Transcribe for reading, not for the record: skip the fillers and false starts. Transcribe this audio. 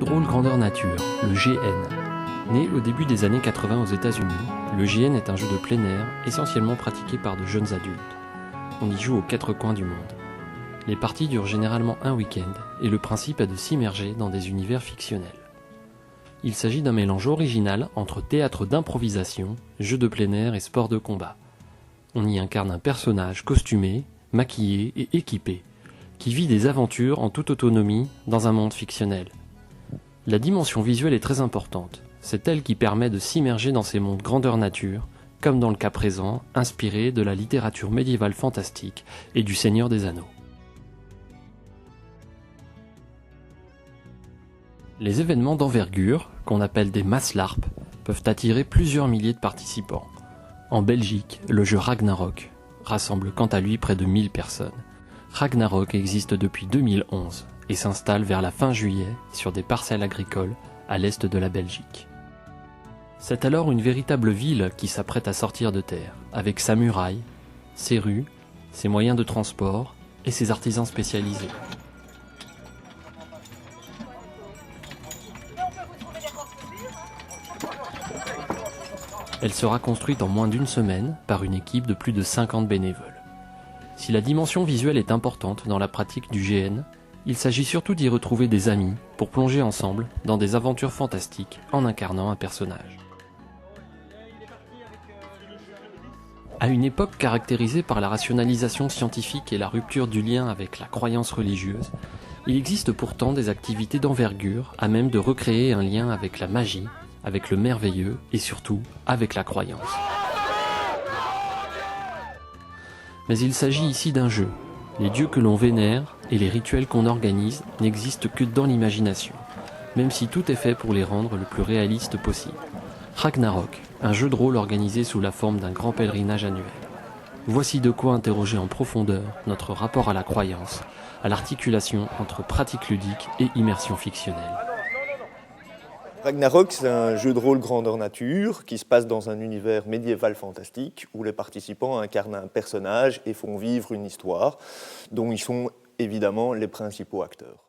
de rôle grandeur nature, le GN. Né au début des années 80 aux États-Unis, le GN est un jeu de plein air essentiellement pratiqué par de jeunes adultes. On y joue aux quatre coins du monde. Les parties durent généralement un week-end et le principe est de s'immerger dans des univers fictionnels. Il s'agit d'un mélange original entre théâtre d'improvisation, jeu de plein air et sport de combat. On y incarne un personnage costumé, maquillé et équipé, qui vit des aventures en toute autonomie dans un monde fictionnel. La dimension visuelle est très importante, c'est elle qui permet de s'immerger dans ces mondes grandeur nature, comme dans le cas présent, inspiré de la littérature médiévale fantastique et du Seigneur des Anneaux. Les événements d'envergure, qu'on appelle des masses LARP, peuvent attirer plusieurs milliers de participants. En Belgique, le jeu Ragnarok rassemble quant à lui près de 1000 personnes. Ragnarok existe depuis 2011 et s'installe vers la fin juillet sur des parcelles agricoles à l'est de la Belgique. C'est alors une véritable ville qui s'apprête à sortir de terre, avec sa muraille, ses rues, ses moyens de transport et ses artisans spécialisés. Elle sera construite en moins d'une semaine par une équipe de plus de 50 bénévoles. Si la dimension visuelle est importante dans la pratique du GN, il s'agit surtout d'y retrouver des amis pour plonger ensemble dans des aventures fantastiques en incarnant un personnage. À une époque caractérisée par la rationalisation scientifique et la rupture du lien avec la croyance religieuse, il existe pourtant des activités d'envergure à même de recréer un lien avec la magie, avec le merveilleux et surtout avec la croyance. Mais il s'agit ici d'un jeu. Les dieux que l'on vénère et les rituels qu'on organise n'existent que dans l'imagination, même si tout est fait pour les rendre le plus réalistes possible. Ragnarok, un jeu de rôle organisé sous la forme d'un grand pèlerinage annuel. Voici de quoi interroger en profondeur notre rapport à la croyance, à l'articulation entre pratique ludique et immersion fictionnelle. Ragnarok, c'est un jeu de rôle grandeur nature qui se passe dans un univers médiéval fantastique où les participants incarnent un personnage et font vivre une histoire dont ils sont évidemment les principaux acteurs.